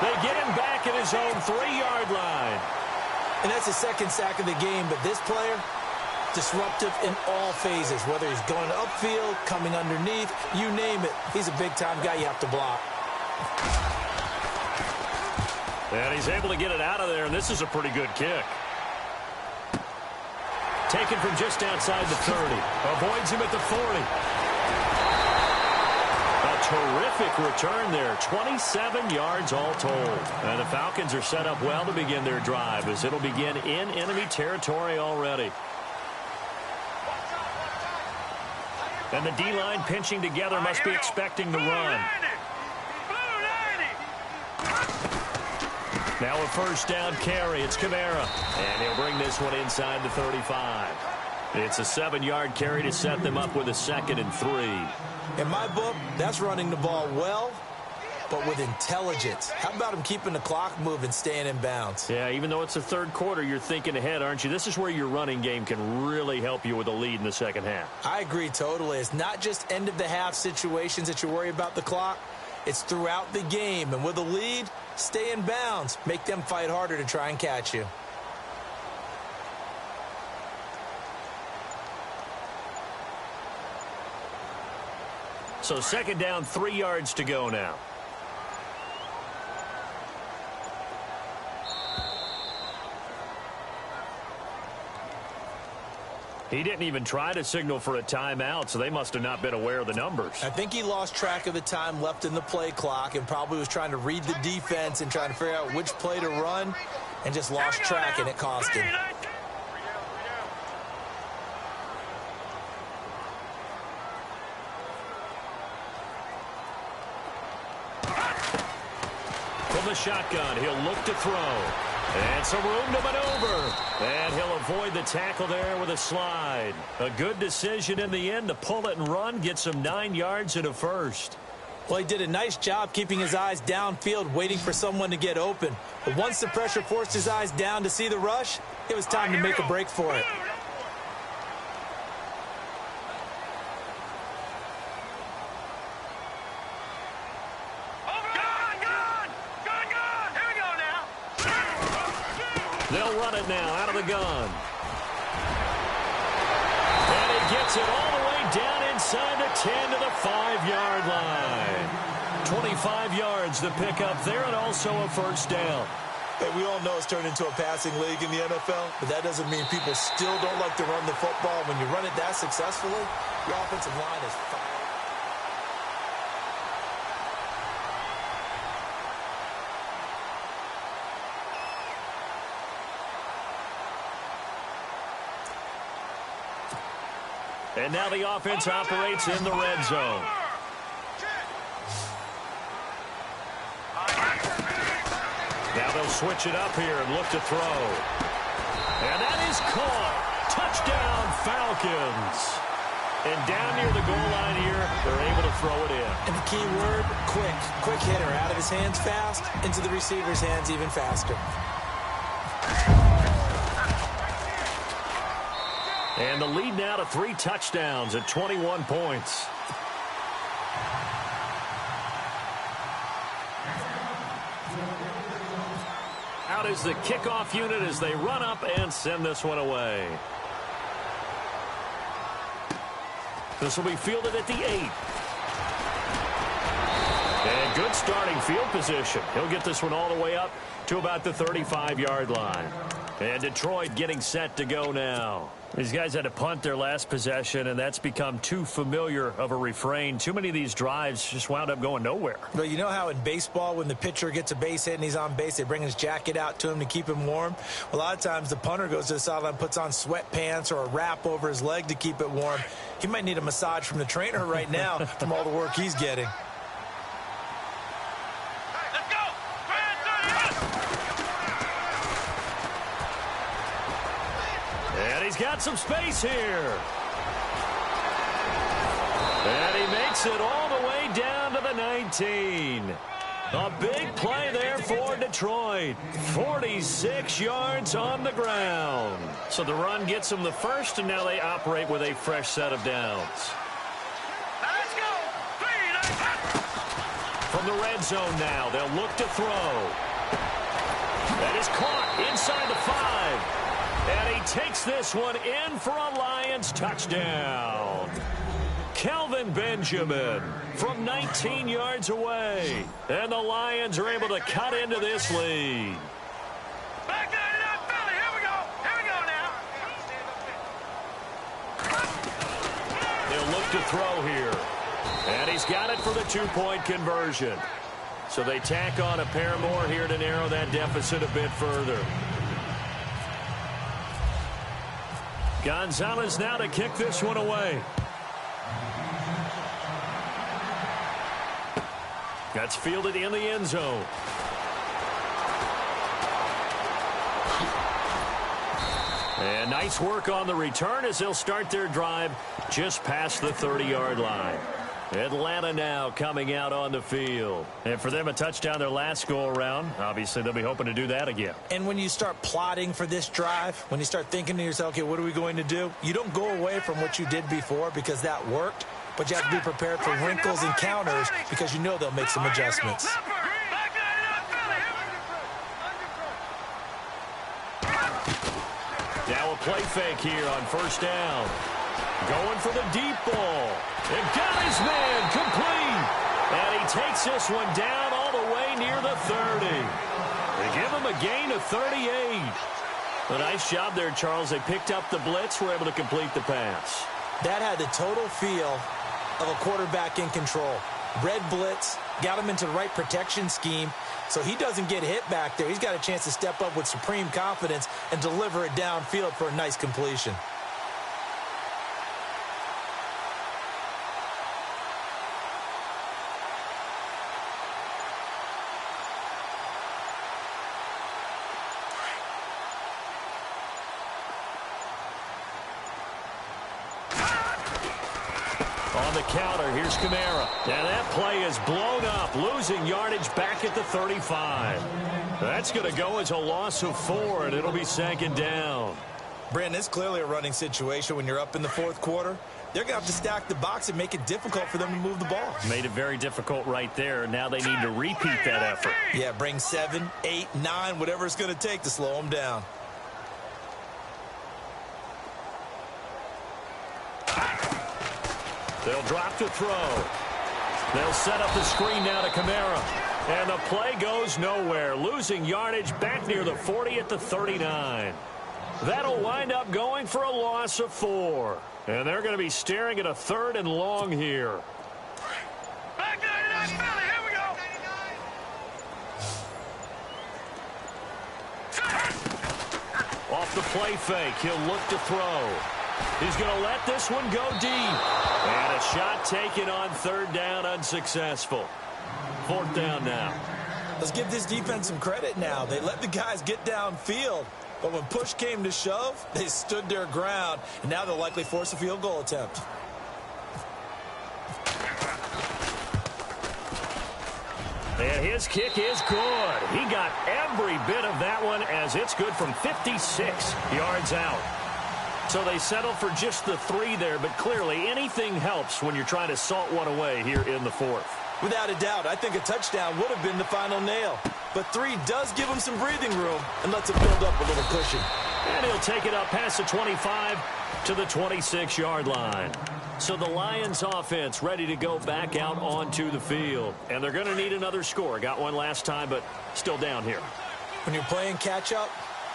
They get him back at his own 3-yard line. And that's the second sack of the game, but this player, disruptive in all phases, whether he's going upfield, coming underneath, you name it. He's a big-time guy you have to block. And he's able to get it out of there, and this is a pretty good kick. Taken from just outside the 30. Avoids him at the 40. A terrific return there. 27 yards all told. And the Falcons are set up well to begin their drive as it'll begin in enemy territory already. And the D-line pinching together must be expecting the run. Now a first down carry. It's Kamara. And he'll bring this one inside the 35. It's a 7-yard carry to set them up with a 2nd and 3. In my book, that's running the ball well, but with intelligence. How about him keeping the clock moving, staying in bounds? Yeah, even though it's the third quarter, you're thinking ahead, aren't you? This is where your running game can really help you with a lead in the second half. I agree totally. It's not just end-of-the-half situations that you worry about the clock. It's throughout the game. And with a lead, stay in bounds. Make them fight harder to try and catch you. So second down, 3 yards to go now. He didn't even try to signal for a timeout, so they must have not been aware of the numbers. I think he lost track of the time left in the play clock and probably was trying to read the defense and trying to figure out which play to run and just lost track, and it cost him. From the shotgun, he'll look to throw. And some room to maneuver. And he'll avoid the tackle there with a slide. A good decision in the end to pull it and run. Get some 9 yards and a first. Well, he did a nice job keeping his eyes downfield, waiting for someone to get open. But once the pressure forced his eyes down to see the rush, it was time to make a break for it. They'll run it now out of the gun. And he gets it all the way down inside the 10 to the 5-yard line. 25 yards to pick up there and also a first down. Hey, we all know it's turned into a passing league in the NFL, but that doesn't mean people still don't like to run the football. When you run it that successfully, the offensive line is fired. And now the offense operates in the red zone. Now they'll switch it up here and look to throw. And that is caught. Touchdown, Falcons. And down near the goal line here, they're able to throw it in. And the key word, quick. Quick hitter. Out of his hands fast, into the receiver's hands even faster. And the lead now to 3 touchdowns at 21 points. Out is the kickoff unit as they run up and send this one away. This will be fielded at the 8. And good starting field position. He'll get this one all the way up to about the 35-yard line. And Detroit getting set to go now. These guys had to punt their last possession, and that's become too familiar of a refrain. Too many of these drives just wound up going nowhere. But you know how in baseball, when the pitcher gets a base hit and he's on base, they bring his jacket out to him to keep him warm? A lot of times the punter goes to the sideline, puts on sweatpants or a wrap over his leg to keep it warm. He might need a massage from the trainer right now from all the work he's getting. He's got some space here. And he makes it all the way down to the 19. A big play there for Detroit. 46 yards on the ground. So the run gets them the first, and now they operate with a fresh set of downs. Let's go. 3, 9, From the red zone now, they'll look to throw. That is caught inside the 5. And he takes this one in for a Lions touchdown. Kelvin Benjamin from 19 yards away. And the Lions are able to cut into this lead. Back 99 Philly. Here we go. Here we go now. They'll look to throw here. And he's got it for the 2-point conversion. So they tack on a pair more here to narrow that deficit a bit further. Gonzalez now to kick this one away. That's fielded in the end zone. And nice work on the return as they'll start their drive just past the 30-yard line. Atlanta now coming out on the field. And for them, a touchdown their last go-around. Obviously, they'll be hoping to do that again. And when you start plotting for this drive, when you start thinking to yourself, okay, what are we going to do? You don't go away from what you did before because that worked. But you have to be prepared for wrinkles and counters because you know they'll make some adjustments. Now a play fake here on first down. Going for the deep ball. And got his man complete. And he takes this one down all the way near the 30. They give him a gain of 38. A nice job there, Charles. They picked up the blitz, were able to complete the pass. That had the total feel of a quarterback in control. Red blitz, got him into the right protection scheme, so he doesn't get hit back there. He's got a chance to step up with supreme confidence and deliver it downfield for a nice completion. On the counter, here's Kamara. And that play is blown up, losing yardage back at the 35. That's going to go as a loss of 4, and it'll be second down. Brandon, it's clearly a running situation when you're up in the fourth quarter. They're going to have to stack the box and make it difficult for them to move the ball. Made it very difficult right there. Now they need to repeat that effort. Yeah, bring 7, 8, 9, whatever it's going to take to slow them down. They'll drop to throw. They'll set up the screen now to Kamara. And the play goes nowhere, losing yardage back near the 40 at the 39. That'll wind up going for a loss of 4. And they're going to be staring at a 3rd and long here. Back 99 Philly. Here we go. Off the play fake, he'll look to throw. He's going to let this one go deep. And a shot taken on 3rd down, unsuccessful. 4th down now. Let's give this defense some credit now. They let the guys get downfield. But when push came to shove, they stood their ground. And now they'll likely force a field goal attempt. And his kick is good. He got every bit of that one as it's good from 56 yards out. So they settle for just the 3 there, but clearly anything helps when you're trying to salt one away here in the 4th. Without a doubt, I think a touchdown would have been the final nail. But 3 does give him some breathing room and lets it build up a little cushion. And he'll take it up past the 25 to the 26-yard line. So the Lions offense ready to go back out onto the field. And they're going to need another score. Got one last time, but still down here. When you're playing catch-up,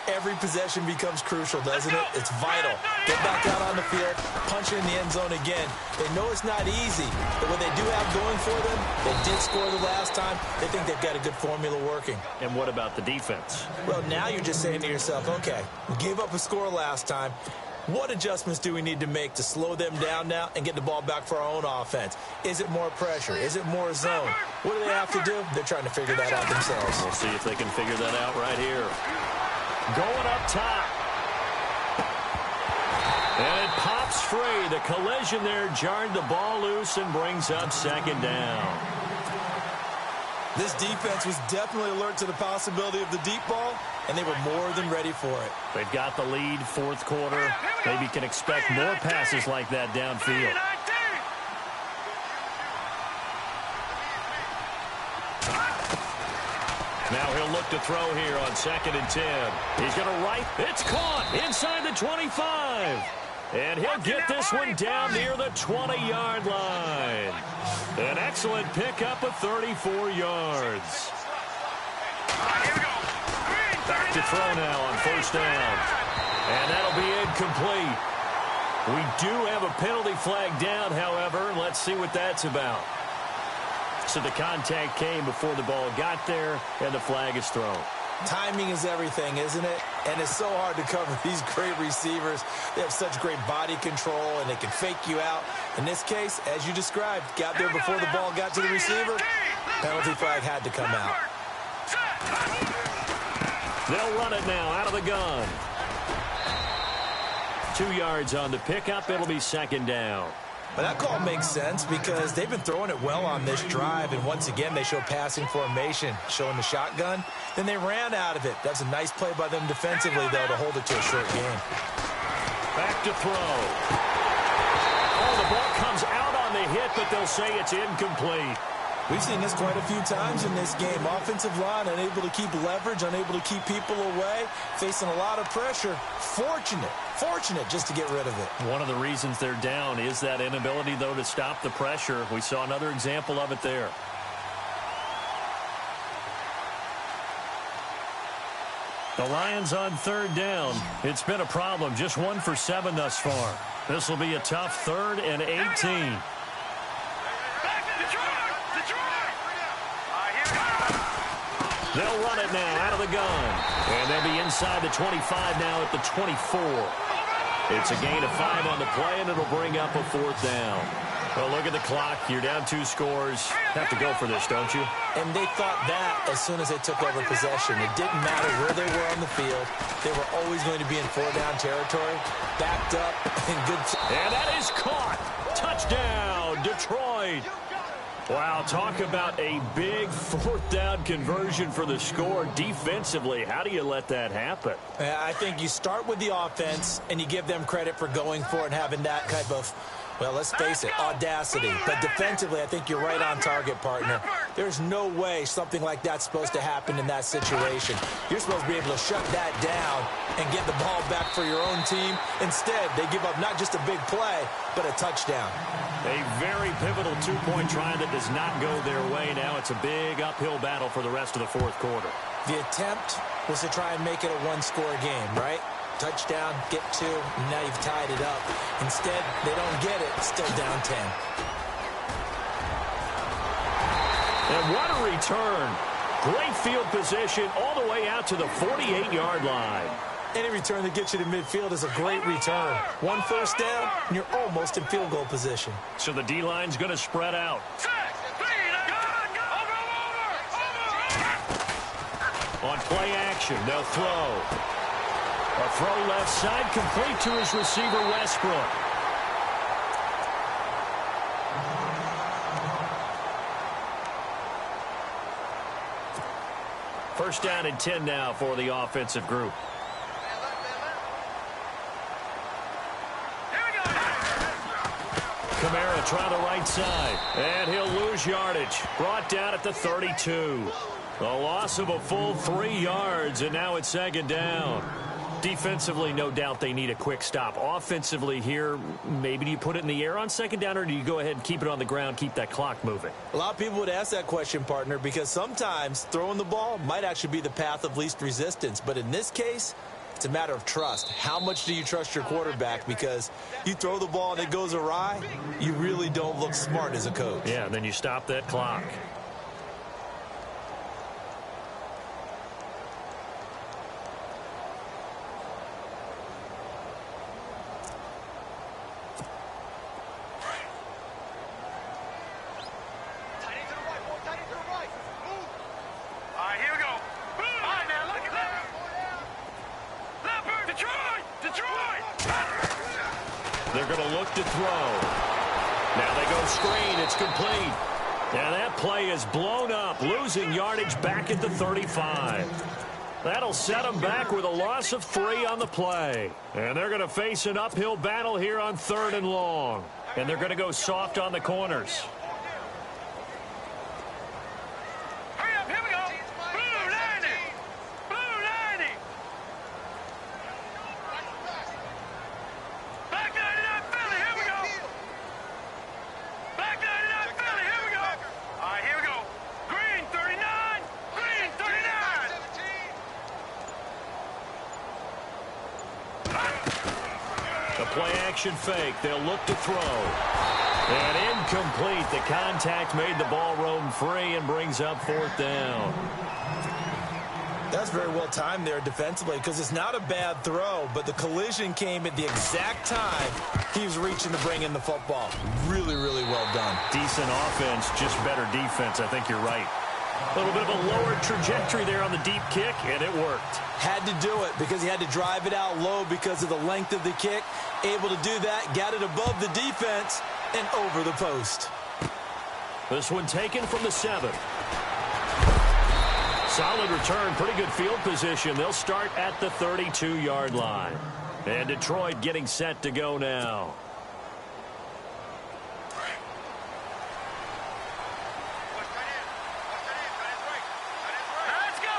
every possession becomes crucial, doesn't it? It's vital. Get back out on the field, punch it in the end zone again. They know it's not easy, but what they do have going for them, they did score the last time. They think they've got a good formula working. And what about the defense? Well, now you're just saying to yourself, okay, we gave up a score last time. What adjustments do we need to make to slow them down now and get the ball back for our own offense? Is it more pressure? Is it more zone? What do they have to do? They're trying to figure that out themselves. We'll see if they can figure that out right here. Going up top. And it pops free. The collision there jarred the ball loose and brings up second down. This defense was definitely alert to the possibility of the deep ball, and they were more than ready for it. They've got the lead, fourth quarter. Maybe can expect more passes like that downfield. Now he'll look to throw here on 2nd and 10. He's going to right. It's caught inside the 25. And he'll get this one down near the 20-yard line. An excellent pickup of 34 yards. Back to throw now on 1st down. And that'll be incomplete. We do have a penalty flag down, however. Let's see what that's about. So the contact came before the ball got there, and the flag is thrown. Timing is everything, isn't it? And it's so hard to cover these great receivers. They have such great body control, and they can fake you out. In this case, as you described, got there before the ball got to the receiver. Penalty flag had to come out. They'll run it now out of the gun. 2 yards on the pickup. It'll be 2nd down. But that call makes sense because they've been throwing it well on this drive, and once again they show passing formation, showing the shotgun. Then they ran out of it. That's a nice play by them defensively, though, to hold it to a short game. Back to throw. Oh, the ball comes out on the hit, but they'll say it's incomplete. We've seen this quite a few times in this game. Offensive line unable to keep leverage, unable to keep people away, facing a lot of pressure. Fortunate just to get rid of it. One of the reasons they're down is that inability, though, to stop the pressure. We saw another example of it there. The Lions on 3rd down. It's been a problem. Just 1 for 7 thus far. This will be a tough 3rd and 18. They'll run it now out of the gun. And they'll be inside the 25 now at the 24. It's a gain of 5 on the play, and it'll bring up a 4th down. Well, look at the clock. You're down 2 scores. Have to go for this, don't you? And they thought that as soon as they took over possession. It didn't matter where they were on the field. They were always going to be in 4-down territory, backed up, and good. And that is caught. Touchdown, Detroit. Wow, talk about a big 4th down conversion for the score. Defensively, how do you let that happen? I think you start with the offense, and you give them credit for going for it and having that type of, well, let's face it, audacity. But defensively, I think you're right on target, partner. There's no way something like that's supposed to happen in that situation. You're supposed to be able to shut that down and get the ball back for your own team. Instead, they give up not just a big play, but a touchdown. A very pivotal 2-point try that does not go their way. Now it's a big uphill battle for the rest of the 4th quarter. The attempt was to try and make it a 1-score game, right? Touchdown, get 2, and now you've tied it up. Instead, they don't get it, still down 10. And what a return. Great field position all the way out to the 48-yard line. Any return that gets you to midfield is a great return. 1 first down, and you're almost in field goal position. So the D-line's going to spread out. On play action, they'll throw. A throw left side, complete to his receiver, Westbrook. First down and 10 now for the offensive group. Kamara try the right side, and he'll lose yardage. Brought down at the 32. A loss of a full 3 yards, and now it's 2nd down. Defensively, no doubt they need a quick stop. Offensively here, maybe do you put it in the air on 2nd down, or do you go ahead and keep it on the ground, keep that clock moving? A lot of people would ask that question, partner, because sometimes throwing the ball might actually be the path of least resistance. But in this case, it's a matter of trust. How much do you trust your quarterback? Because you throw the ball and it goes awry, you really don't look smart as a coach. Yeah, and then you stop that clock. They're going to look to throw. Now they go screen. It's complete. And that play is blown up, losing yardage back at the 35. That'll set them back with a loss of 3 on the play. And they're going to face an uphill battle here on 3rd and long. And they're going to go soft on the corners. Hurry up, here we go. Blue 90. Blue 90. Black 99 Philly, here we go. Black 99 Philly, here we go. All right, here we go. Green 39. Green 39. The play-action fake. They'll look to throw. And incomplete. The contact made the ball roam free and brings up 4th down. That's very well timed there defensively because it's not a bad throw, but the collision came at the exact time he was reaching to bring in the football. Really, really well done. Decent offense, just better defense. I think you're right. A little bit of a lower trajectory there on the deep kick, and it worked. Had to do it because he had to drive it out low because of the length of the kick. Able to do that, got it above the defense and over the post. This one taken from the 7. Solid return, pretty good field position. They'll start at the 32-yard line. And Detroit getting set to go now. Let's go.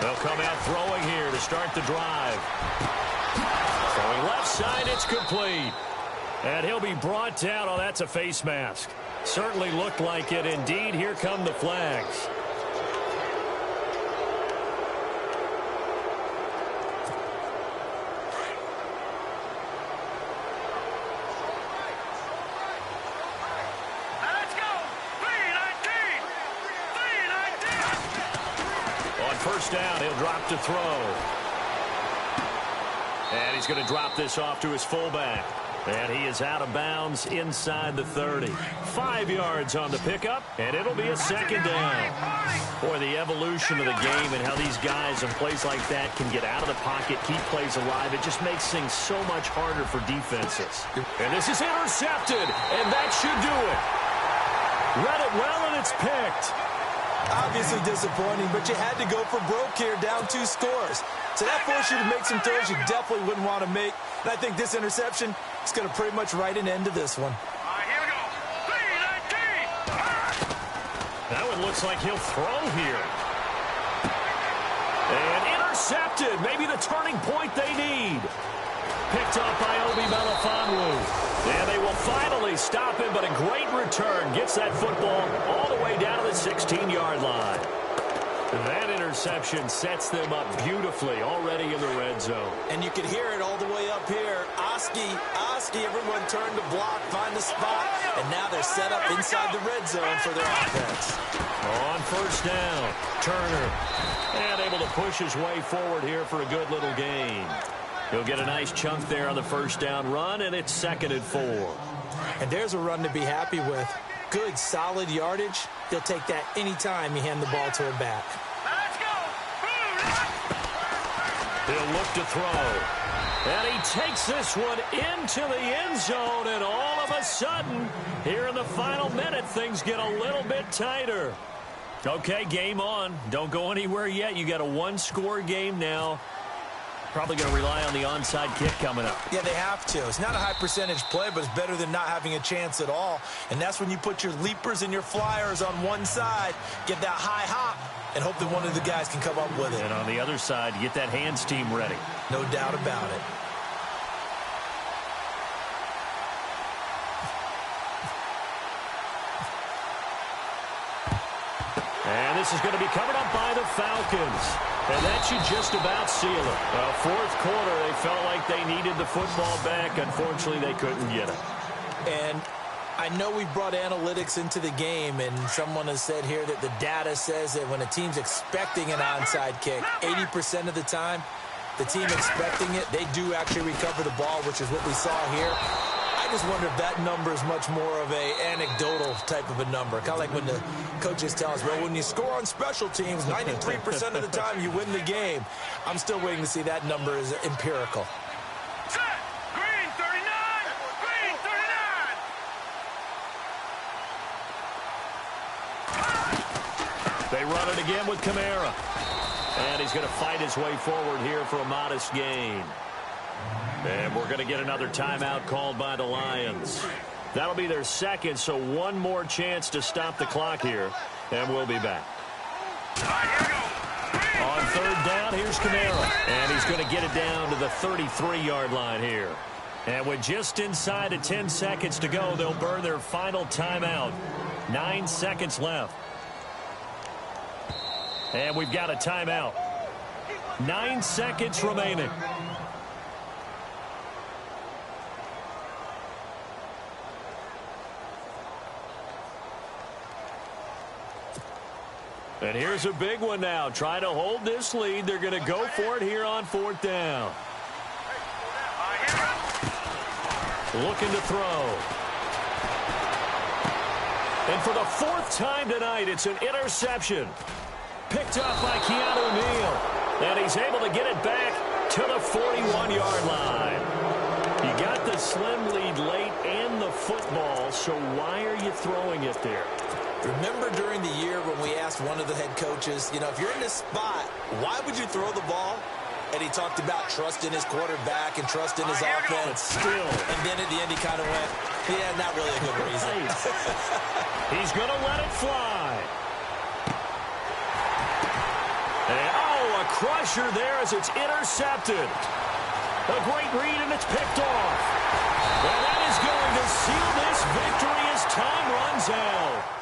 They'll come out throwing here to start the drive. Throwing left side, it's complete. And he'll be brought down. Oh, that's a face mask. Certainly looked like it. Indeed, here come the flags. Let's go. 319. 319. On first down, he'll drop to throw. And he's going to drop this off to his fullback. And he is out of bounds inside the 30. 5 yards on the pickup, and it'll be a 2nd down. Boy, the evolution of the game and how these guys in plays like that can get out of the pocket, keep plays alive, it just makes things so much harder for defenses. And this is intercepted, and that should do it. Read it well, and it's picked. Obviously disappointing, but you had to go for broke here, down 2 scores. So that forced you to make some throws you definitely wouldn't want to make. And I think this interception is going to pretty much write an end to this one. All right, here we go. 319. That one looks like he'll throw here. And intercepted. Maybe the turning point they need. Picked up by Obi Melifonwu. And they will finally stop him, but a great return. Gets that football all the way down to the 16-yard line. That interception sets them up beautifully already in the red zone. And you can hear it all the way up here. Oski, everyone turned to block, find the spot, and now they're set up inside the red zone for their offense. On first down, Turner. And able to push his way forward here for a good little gain. He'll get a nice chunk there on the first down run, and it's 2nd and 4. And there's a run to be happy with. Good, solid yardage. They'll take that anytime you hand the ball to him back. Let's go. He'll look to throw. And he takes this one into the end zone, and all of a sudden, here in the final minute, things get a little bit tighter. Okay, game on. Don't go anywhere yet. You got a 1-score game now. Probably going to rely on the onside kick coming up. Yeah, they have to. It's not a high percentage play, but it's better than not having a chance at all. And that's when you put your leapers and your flyers on one side, get that high hop, and hope that one of the guys can come up with it. And on the other side, get that hands team ready. No doubt about it. And this is going to be covered up by the Falcons. And that should just about seal it. Fourth quarter, they felt like they needed the football back. Unfortunately, they couldn't get it. And I know we brought analytics into the game, and someone has said here that the data says that when a team's expecting an onside kick, 80% of the time, the team expecting it, they do actually recover the ball, which is what we saw here. I just wonder if that number is much more of a anecdotal type of a number. Kind of like when the coaches tell us, well, when you score on special teams, 93% of the time you win the game. I'm still waiting to see that number is empirical. Set. Green 39. Green 39. They run it again with Kamara. And he's going to fight his way forward here for a modest gain. And we're going to get another timeout called by the Lions. That'll be their second, so one more chance to stop the clock here. And we'll be back. On third down, here's Kamara. And he's going to get it down to the 33-yard line here. And with just inside of 10 seconds to go, they'll burn their final timeout. 9 seconds left. And we've got a timeout. 9 seconds remaining. And here's a big one now. Trying to hold this lead. They're going to go for it here on fourth down. Looking to throw. And for the fourth time tonight, it's an interception. Picked up by Keanu Neal. And he's able to get it back to the 41-yard line. You got the slim lead late and the football, so why are you throwing it there? Remember during the year when we asked one of the head coaches, you know, if you're in this spot, why would you throw the ball? And he talked about trusting his quarterback and trusting his offense. Still. And then at the end he kind of went, yeah, not really a good reason. He's going to let it fly. And, oh, a crusher there as it's intercepted. A great read, and it's picked off. Well, that is going to seal this victory as time runs out.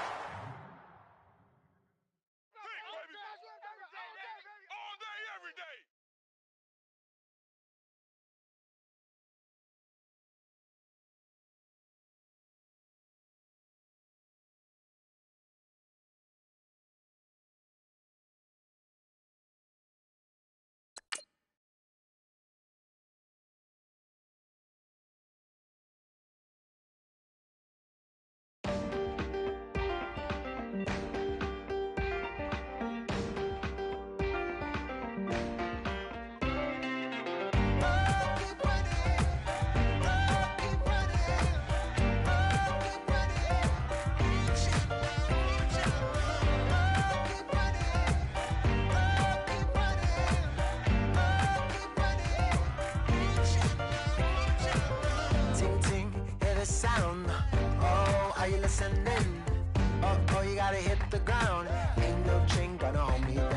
Oh, you gotta hit the ground. Ain't no chain gonna hold me down.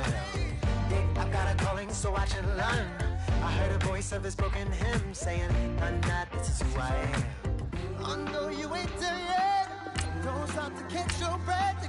Yeah, I've got a calling, so watch and learn. I heard a voice of his broken hymn saying, "I'm not, this is who I am." I know you ain't there yet. Don't stop to catch your breath.